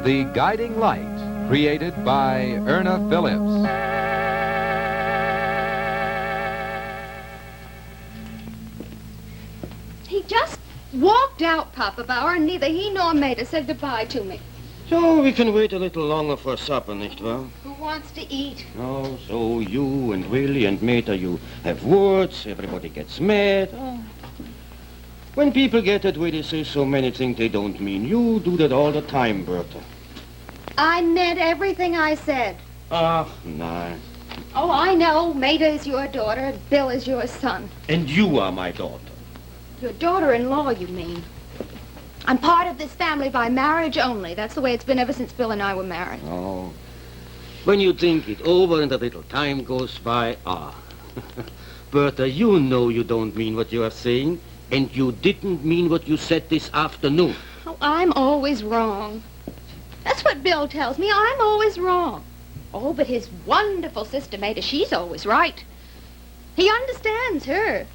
the guiding light created by Erna Phillips. He just walked out, Papa Bauer, and neither he nor Maida said goodbye to me. So we can wait a little longer for supper, nicht wahr? Who wants to eat? Oh, so you and Willie and Maida, you have words, everybody gets mad. Oh. When people get that way, they say so many things they don't mean. You do that all the time, Bertha. I meant everything I said. Ah, nah. Oh, I know. Maida is your daughter. Bill is your son. And you are my daughter. Your daughter-in-law, you mean? I'm part of this family by marriage only. That's the way it's been ever since Bill and I were married. Oh. When you think it over and a little time goes by, Bertha, you know you don't mean what you are saying, and you didn't mean what you said this afternoon. Oh, I'm always wrong. That's what Bill tells me. I'm always wrong. Oh, but his wonderful sister Maida, she's always right. He understands her.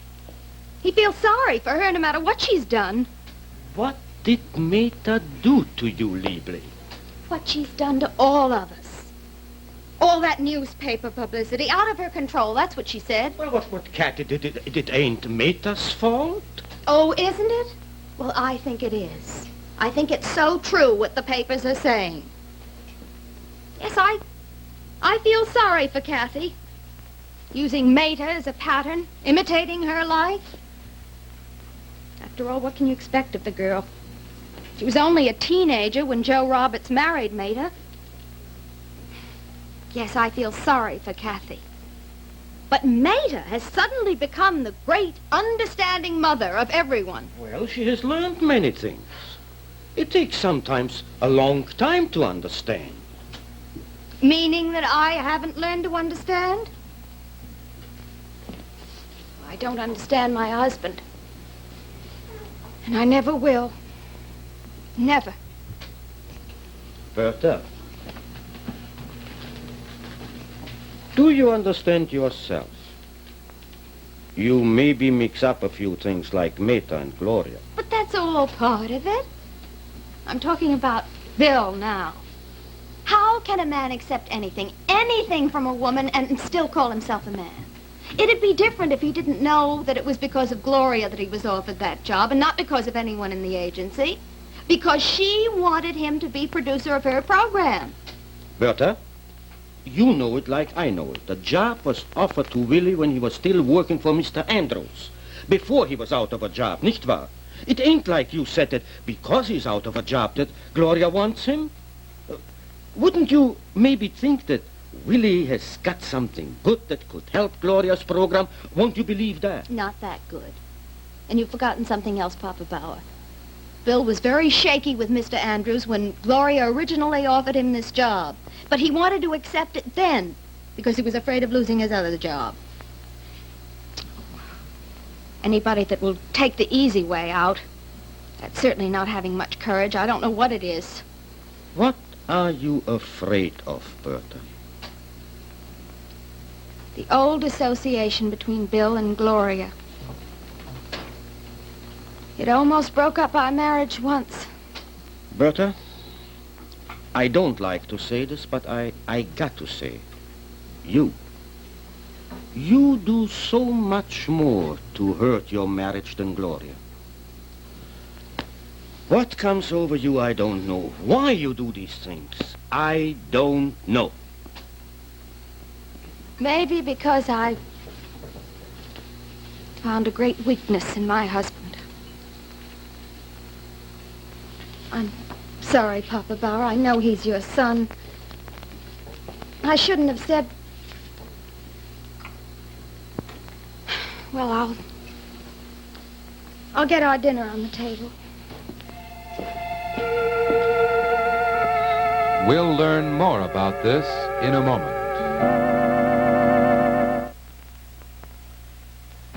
He feels sorry for her no matter what she's done. What did Maida do to you, Liebling? What she's done to all of us. All that newspaper publicity, out of her control, that's what she said. Well, what, Cat, it ain't Maida's fault? Oh, isn't it? Well, I think it is. I think it's so true what the papers are saying. Yes, I feel sorry for Kathy. Using Maida as a pattern, imitating her life. After all, what can you expect of the girl? She was only a teenager when Joe Roberts married Maida. Yes, I feel sorry for Kathy. But Maida has suddenly become the great, understanding mother of everyone. Well, she has learned many things. It takes sometimes a long time to understand. Meaning that I haven't learned to understand? I don't understand my husband. And I never will. Never. Bertha, do you understand yourself? You maybe mix up a few things like Maida and Gloria. But that's all part of it. I'm talking about Bill now. How can a man accept anything from a woman and still call himself a man? It'd be different if he didn't know that it was because of Gloria that he was offered that job and not because of anyone in the agency. Because she wanted him to be producer of her program. Bertha, you know it like I know it. The job was offered to Willie when he was still working for Mr. Andrews. Before he was out of a job, nicht wahr? It ain't like you said that because he's out of a job that Gloria wants him. Wouldn't you maybe think that Willie has got something good that could help Gloria's program? Won't you believe that? Not that good. And you've forgotten something else, Papa Bauer. Bill was very shaky with Mr. Andrews when Gloria originally offered him this job. But he wanted to accept it then because he was afraid of losing his other job. Anybody that will take the easy way out, that's certainly not having much courage. I don't know what it is. What are you afraid of, Bertha? The old association between Bill and Gloria. It almost broke up our marriage once. Bertha, I don't like to say this, but I got to say, you do so much more to hurt your marriage than Gloria. What comes over you, I don't know. Why you do these things, I don't know. Maybe because I found a great weakness in my husband. I'm sorry, Papa Bauer. I know he's your son. I shouldn't have said... Well, I'll get our dinner on the table. We'll learn more about this in a moment.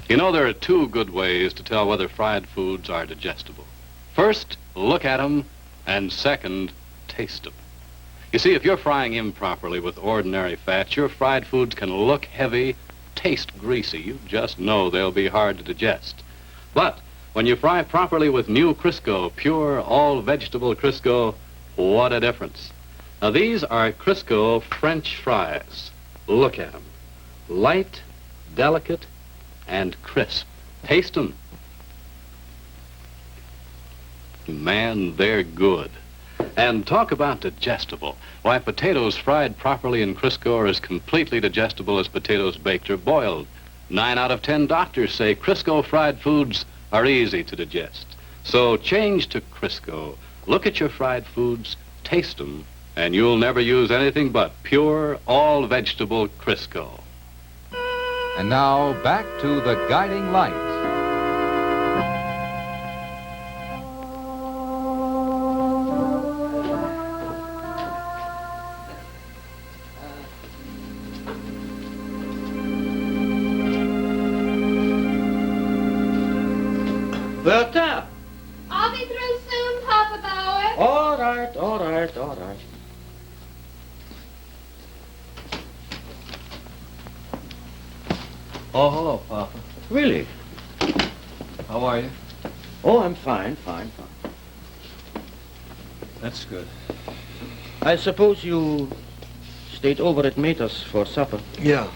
You know, there are two good ways to tell whether fried foods are digestible. First, look at them, and second, taste them. You see, if you're frying improperly with ordinary fats, your fried foods can look heavy, taste greasy. You just know they'll be hard to digest. But when you fry properly with new Crisco, pure all-vegetable Crisco, What a difference. Now, these are Crisco French fries. Look at them. Light, delicate, and crisp. Taste them. Man, they're good. And talk about digestible. Why, potatoes fried properly in Crisco are as completely digestible as potatoes baked or boiled. 9 out of 10 doctors say Crisco fried foods are easy to digest. So change to Crisco. Look at your fried foods, taste them, and you'll never use anything but pure, all-vegetable Crisco. And now back to the guiding light. Bertha! I'll be through soon, Papa Bauer. All right, all right, all right. Oh, hello, Papa. Really? How are you? Oh, I'm fine, fine, fine. That's good. I suppose you stayed over at Meta's for supper. Yeah.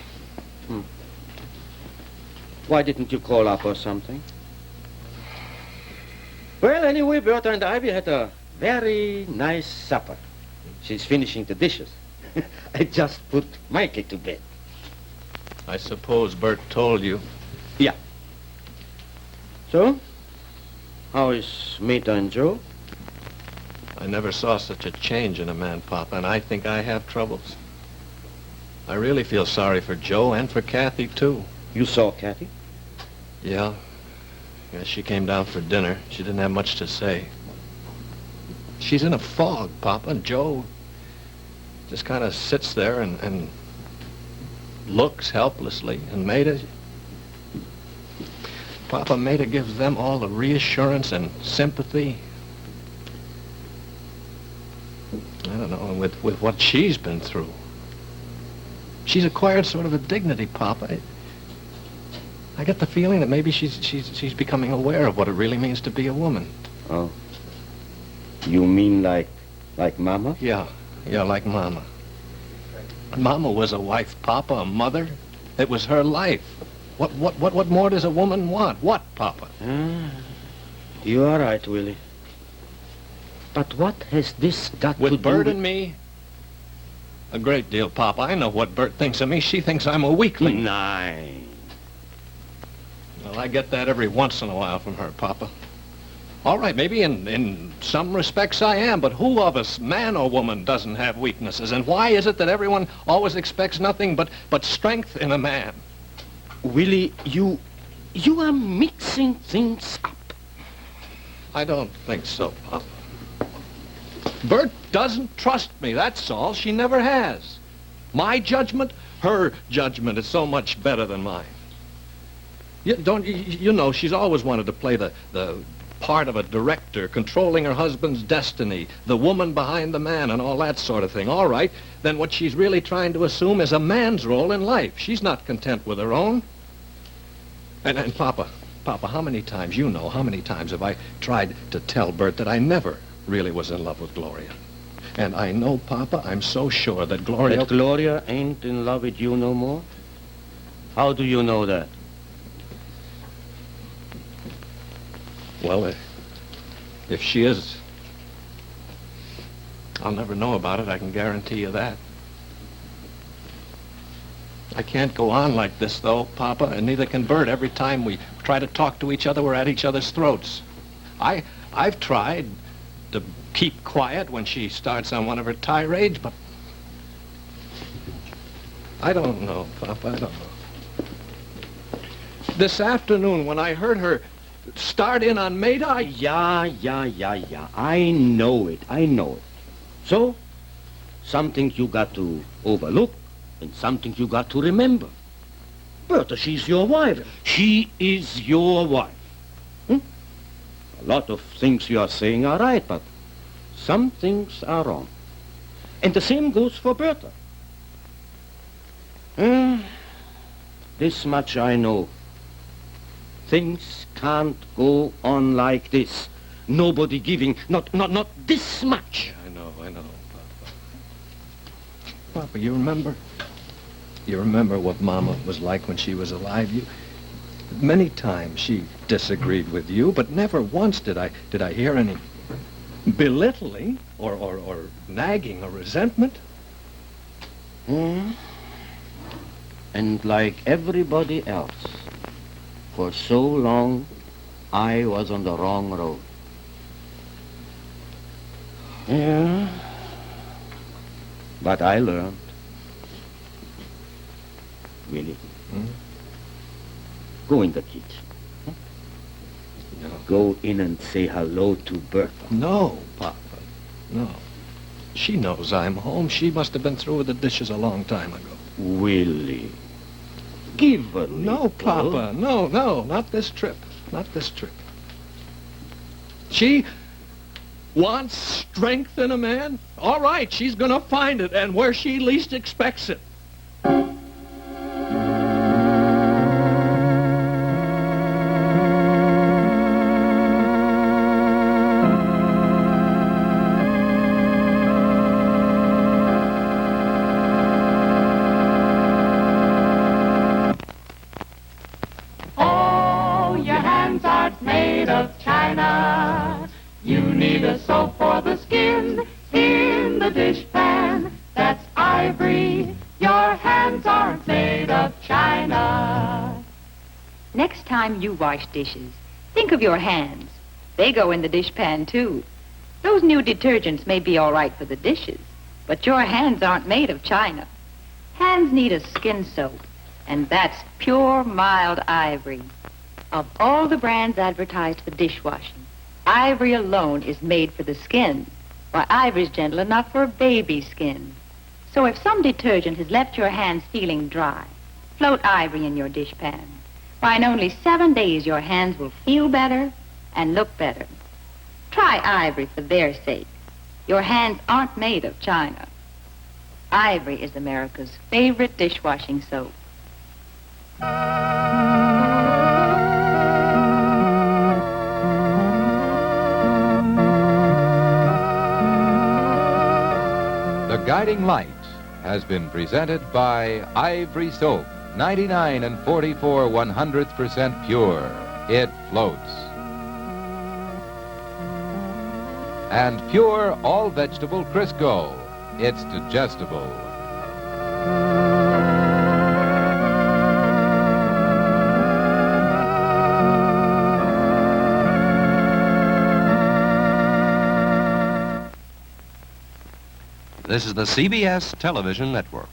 Why didn't you call up or something? Well, anyway, Bertha and I, we had a very nice supper. She's finishing the dishes. I just put Mikey to bed. I suppose Bert told you. Yeah. So, how is Meta and Joe? I never saw such a change in a man, Papa, and I think I have troubles. I really feel sorry for Joe and for Kathy, too. You saw Kathy? Yeah. Yeah, she came down for dinner. She didn't have much to say. She's in a fog, Papa, and Joe just kind of sits there and looks helplessly. And Maida, Papa, Maida gives them all the reassurance and sympathy. I don't know, with what she's been through. She's acquired sort of a dignity, Papa. I get the feeling that maybe she's becoming aware of what it really means to be a woman. Oh. You mean like Mama? Yeah, like Mama. Mama was a wife, Papa, a mother. It was her life. What more does a woman want? What, Papa? You are right, Willie. But what has this got to do With Bert and me? A great deal, Papa. I know what Bert thinks of me. She thinks I'm a weakling. Nine. Well, I get that every once in a while from her, Papa. All right, maybe in some respects I am, but who of us, man or woman, doesn't have weaknesses? And why is it that everyone always expects nothing but strength in a man? Willie, you are mixing things up. I don't think so, Papa. Bert doesn't trust me, that's all. She never has. My judgment, her judgment is so much better than mine. You know, she's always wanted to play the part of a director, controlling her husband's destiny, the woman behind the man, and all that sort of thing. All right, then what she's really trying to assume is a man's role in life. She's not content with her own. And Papa, how many times, you know, how many times have I tried to tell Bert that I never really was in love with Gloria? And I know, Papa, I'm so sure that Gloria... That Gloria ain't in love with you no more? How do you know that? Well, if she is, I'll never know about it, I can guarantee you that. I can't go on like this, though, Papa, and neither can Bert. Every time we try to talk to each other, we're at each other's throats. I've tried to keep quiet when she starts on one of her tirades, but I don't know, Papa, I don't know. This afternoon, when I heard her start in on Maida, Yeah. I know it. So, something you got to overlook and something you got to remember. Bertha, she's your wife. She is your wife. A lot of things you are saying are right, but some things are wrong. And the same goes for Bertha. This much I know. Things can't go on like this. Nobody giving, not this much. I know. I know, Papa. Papa, you remember? You remember what Mama was like when she was alive? Many times she disagreed with you, but never once did I hear any belittling or nagging or resentment. Hmm? And like everybody else, for so long, I was on the wrong road. Yeah. But I learned. Willie, go in the kitchen. No. Go in and say hello to Bertha. No, Papa. No. She knows I'm home. She must have been through with the dishes a long time ago. Willie, give her. No, Papa. No, not this trip. Not this trip. She wants strength in a man? All right, she's gonna find it, and where she least expects it. Oh, your hands aren't made of china. You need a soap for the skin in the dishpan. That's ivory. Your hands aren't made of china. Next time you wash dishes, think of your hands. They go in the dishpan, too. Those new detergents may be all right for the dishes, but your hands aren't made of china. Hands need a skin soap, and that's pure, mild ivory. Of all the brands advertised for dishwashing, Ivory alone is made for the skin. Why, Ivory's gentle enough for a baby's skin. So if some detergent has left your hands feeling dry, float Ivory in your dishpan. Why, in only 7 days, your hands will feel better and look better. Try Ivory for their sake. Your hands aren't made of china. Ivory is America's favorite dishwashing soap. The Guiding Light has been presented by Ivory Soap, 99 and 44 100% pure. It floats. And pure all-vegetable Crisco. It's digestible. This is the CBS Television Network.